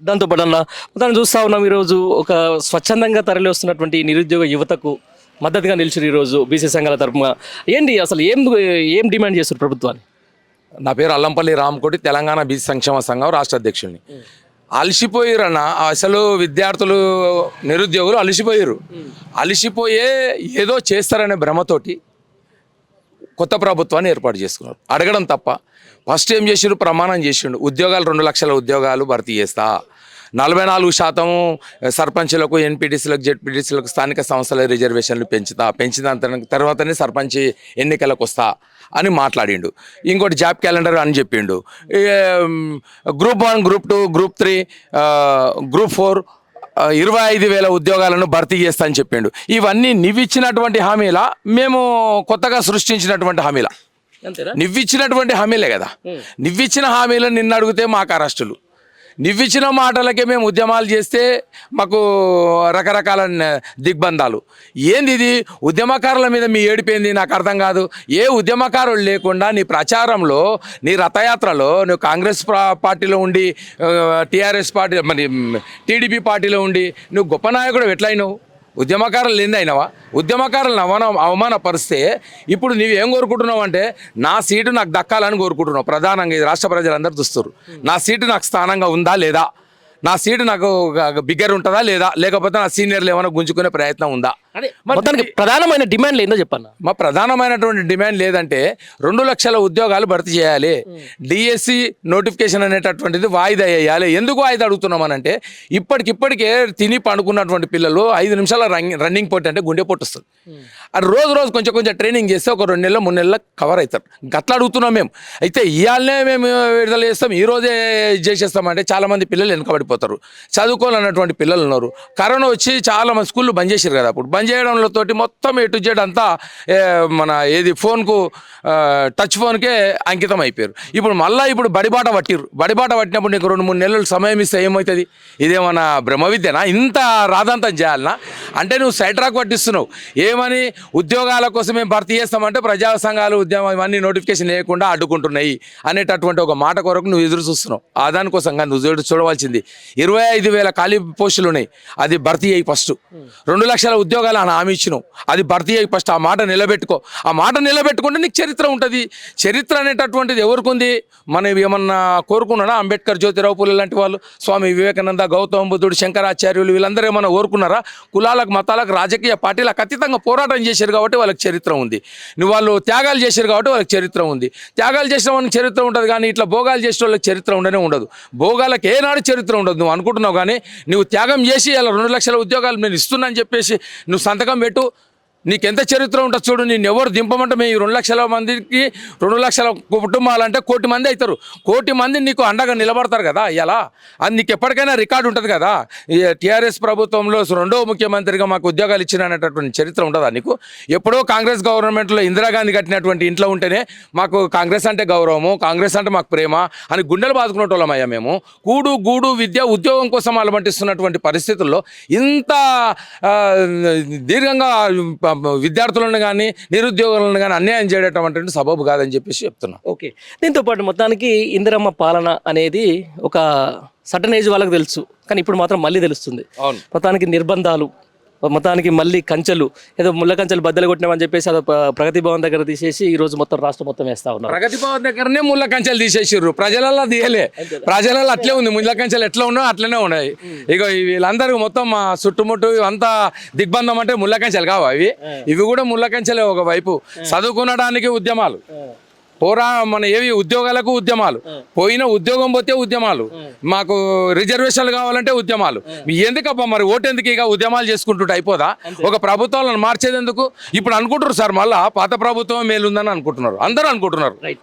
దాంతో పాటు అన్న మొత్తం చూస్తా ఉన్నాం ఈరోజు ఒక స్వచ్ఛందంగా తరలి వస్తున్నటువంటి నిరుద్యోగ యువతకు మద్దతుగా నిలిచారు ఈరోజు బీసీ సంఘాల తరపున. ఏంటి అసలు ఏం డిమాండ్ చేస్తారు ప్రభుత్వాన్ని? నా పేరు అల్లంపల్లి రామకోటి, తెలంగాణ బీసీ సంక్షేమ సంఘం రాష్ట్ర అధ్యక్షుడిని. అలసిపోయారన్న అసలు విద్యార్థులు నిరుద్యోగులు అలసిపోయారు. అలసిపోయే ఏదో చేస్తారనే భ్రమతోటి కొత్త ప్రభుత్వాన్ని ఏర్పాటు చేసుకున్నారు, అడగడం తప్ప. ఫస్ట్ ఏం చేసిండు, ప్రమాణం చేసిండు, ఉద్యోగాలు 2 లక్షల ఉద్యోగాలు భర్తీ చేస్తా, 44% సర్పంచులకు, ఎన్పీటీసీలకు, జెడ్పీటీసీలకు, స్థానిక సంస్థల రిజర్వేషన్లు పెంచిన తర్వాతనే సర్పంచ్ ఎన్నికలకు వస్తా అని మాట్లాడిండు. ఇంకోటి జాబ్ క్యాలెండర్ అని చెప్పిండు. గ్రూప్ 1, గ్రూప్ 2, గ్రూప్ 3, గ్రూప్ 4 25,000 ఉద్యోగాలను భర్తీ చేస్తా అని చెప్పిండు. ఇవన్నీ నువ్విచ్చినటువంటి హామీలా, మేము కొత్తగా సృష్టించినటువంటి హామీలా? అంతేనా? నువ్విచ్చినటువంటి హామీలే కదా. నువ్విచ్చిన హామీలు నిన్ను అడిగితే మాకు అరెస్టులు, నువ్విచ్చిన మాటలకే మేము ఉద్యమాలు చేస్తే మాకు రకరకాల దిగ్బంధాలు. ఏంది ఇది? ఉద్యమకారుల మీద మీ ఏడిపోయింది నాకు అర్థం కాదు. ఏ ఉద్యమకారులు లేకుండా నీ ప్రచారంలో, నీ రథయాత్రలో నువ్వు కాంగ్రెస్ పార్టీలో ఉండి, టీఆర్ఎస్ పార్టీ, మరి టీడీపీ పార్టీలో ఉండి నువ్వు గొప్ప నాయకుడు ఎట్లయినావు? ఉద్యమకారులు ఏందైనావా? ఉద్యమకారులను అవమానపరిస్తే ఇప్పుడు నీవేం కోరుకుంటున్నావు అంటే, నా సీటు నాకు దక్కాలని కోరుకుంటున్నావు. ప్రధానంగా ఇది రాష్ట్ర ప్రజలందరూ చూస్తారు. నా సీటు నాకు స్థానంగా ఉందా లేదా, నా సీటు నాకు బిగ్గర్ ఉంటుందా లేదా, లేకపోతే నా సీనియర్లు ఏమైనా గుంజుకునే ప్రయత్నం ఉందా? మొత్తానికి ప్రధానమైన డిమాండ్లు ఏందో చెప్పన్న. మా ప్రధానమైనటువంటి డిమాండ్ లేదంటే 2 లక్షల ఉద్యోగాలు భర్తీ చేయాలి. డిఎస్సి నోటిఫికేషన్ అనేటటువంటిది వాయిదా వేయాలి. ఎందుకు వాయిదా అడుగుతున్నామనంటే, ఇప్పటికే తిని పండుకున్నటువంటి పిల్లలు 5 నిమిషాల రన్నింగ్ పొట్టు అంటే గుండె పొట్టుస్తుంది. అది రోజు కొంచెం ట్రైనింగ్ చేస్తే ఒక 2 నెలలు 3 నెలలకు కవర్ అవుతారు. గట్లా అడుగుతున్నాం మేము. అయితే ఇవాళనే మేము విడుదల చేస్తాం, ఈ రోజే చేసేస్తామంటే చాలామంది పిల్లలు వెనుకబడిపోతారు. చదువుకోవాలన్నటువంటి పిల్లలు ఉన్నారు. కరోనా వచ్చి చాలా మంది స్కూళ్ళు బంద్ చేశారు కదా. అప్పుడు బంద్ చేయడంలో తోటి మొత్తం ఎటు జెడ్ అంతా మన ఏది ఫోన్కు, టచ్ ఫోన్కే అంకితం అయిపోయారు. ఇప్పుడు బడిబాట పట్టినప్పుడు నీకు 2-3 నెలలు సమయం ఇస్తే ఏమవుతుంది? ఇదేమన్నా బ్రహ్మ విద్యనా? ఇంత రాదంతం చేయాలనా? అంటే నువ్వు సైడ్ ట్రాక్ పట్టిస్తున్నావు. ఏమని? ఉద్యోగాల కోసమే భర్తీ చేస్తామంటే ప్రజా సంఘాలు ఉద్యమం ఇవన్నీ నోటిఫికేషన్ లేకుండా అడ్డుకుంటున్నాయి అనేటటువంటి ఒక మాట కొరకు నువ్వు ఎదురు చూస్తున్నావు. ఆ దానికోసం కానీ నువ్వు చూడవలసింది 25,000 ఖాళీ పోస్టులు ఉన్నాయి, అది భర్తీ అయ్యి ఫస్ట్. 2 లక్షల ఉద్యోగాలు అని హామీ ఇచ్చినావు, అది భర్తీ అయ్యి ఫస్ట్. ఆ మాట నిలబెట్టుకో. ఆ మాట నిలబెట్టుకుంటే నీకు చరిత్ర ఉంటుంది. చరిత్ర అనేటటువంటిది ఎవరికి ఉంది? మనం ఏమన్నా కోరుకున్నారా? అంబేద్కర్, జ్యోతిరావు పూలే లాంటి వాళ్ళు, స్వామి వివేకానంద, గౌతమ బుద్ధుడు, శంకరాచార్యులు వీళ్ళందరూ ఏమన్నా కోరుకున్నారా? కులాలకు, మతాలకు, రాజకీయ పార్టీలకు అతీతంగా పోరాటం చేశారు కాబట్టి వాళ్ళకి చరిత్ర ఉంది. వాళ్ళు త్యాగాలు చేశారు కాబట్టి వాళ్ళకి చరిత్ర ఉంది. త్యాగాలు చేసిన వాళ్ళకి చరిత్ర ఉంటుంది, కానీ ఇట్లా భోగాలు చేసిన వాళ్ళకి చరిత్ర ఉండదు. భోగాలకు ఏనాడు చరిత్ర ఉండదు. నువ్వు అనుకుంటున్నావు కానీ నువ్వు త్యాగం చేసి అలా 2 లక్షల ఉద్యోగాలు నేను ఇస్తున్నా అని చెప్పేసి నువ్వు సంతకం పెట్టు, నీకెంత చరిత్ర ఉంటుంది చూడు. నేను ఎవరు దింపమంటే మేము 2 లక్షల మందికి 2 లక్షల కుటుంబాలంటే 1 కోటి మంది అవుతారు. 1 కోటి మంది నీకు అండగా నిలబడతారు కదా. ఇలా అది నీకు ఎప్పటికైనా రికార్డు ఉంటుంది కదా. ఈ టీఆర్ఎస్ ప్రభుత్వంలో 2వ ముఖ్యమంత్రిగా మాకు ఉద్యోగాలు ఇచ్చినటువంటి చరిత్ర ఉంటుందా నీకు? ఎప్పుడో కాంగ్రెస్ గవర్నమెంట్లో ఇందిరాగాంధీ కట్టినటువంటి ఇంట్లో ఉంటేనే మాకు కాంగ్రెస్ అంటే గౌరవము, కాంగ్రెస్ అంటే మాకు ప్రేమ అని గుండెలు బాదుకునేటోళ్ళమయ్యా మేము. గూడు విద్య, ఉద్యోగం కోసం అలమటిస్తున్నటువంటి పరిస్థితుల్లో ఇంత దీర్ఘంగా విద్యార్థులను కానీ నిరుద్యోగులను కానీ అన్యాయం చేయడం సబబు కాదని చెప్పేసి చెప్తున్నా. ఓకే, దీంతో పాటు మొత్తానికి ఇందిరమ్మ పాలన అనేది ఒక సర్టన్ ఏజ్ వాళ్ళకి తెలుసు, కానీ ఇప్పుడు మాత్రం మళ్ళీ తెలుస్తుంది. మొత్తానికి నిర్బంధాలు, మొత్తానికి మళ్ళీ కంచెలు, ఏదో ముళ్ళ కంచెలు బద్దలు కొట్టినామని చెప్పేసి అది ప్రగతి భవన్ దగ్గర తీసేసి ఈ రోజు మొత్తం రాష్ట్రం మొత్తం వేస్తా ఉన్నారు. ప్రగతి భవన్ దగ్గరనే ముళ్ళ కంచెలు తీసేసారు, ప్రజలలో తీయలే. ప్రజలలో అట్లే ఉంది, ముళ్ళ కంచెలు ఎట్లా ఉన్నాయో అట్లనే ఉన్నాయి. ఇక వీళ్ళందరూ మొత్తం మా చుట్టుముట్టు అంతా దిగ్బంధం అంటే ముళ్ళ కంచెలు కావు అవి. ఇవి కూడా ముళ్ళ కంచెలే. ఒకవైపు చదువుకునడానికి ఉద్యమాలు, మన ఏవి ఉద్యోగాలకు ఉద్యమాలు, పోయిన ఉద్యోగం పోతే ఉద్యమాలు, మాకు రిజర్వేషన్లు కావాలంటే ఉద్యమాలు. ఎందుకబ్బా మరి ఓటెందుకు? ఇక ఉద్యమాలు చేసుకుంటుంటే అయిపోదా? ఒక ప్రభుత్వాలను మార్చేది ఎందుకు? ఇప్పుడు అనుకుంటారు సార్, మళ్ళా పాత ప్రభుత్వం మేలుందని అనుకుంటున్నారు, అందరూ అనుకుంటున్నారు.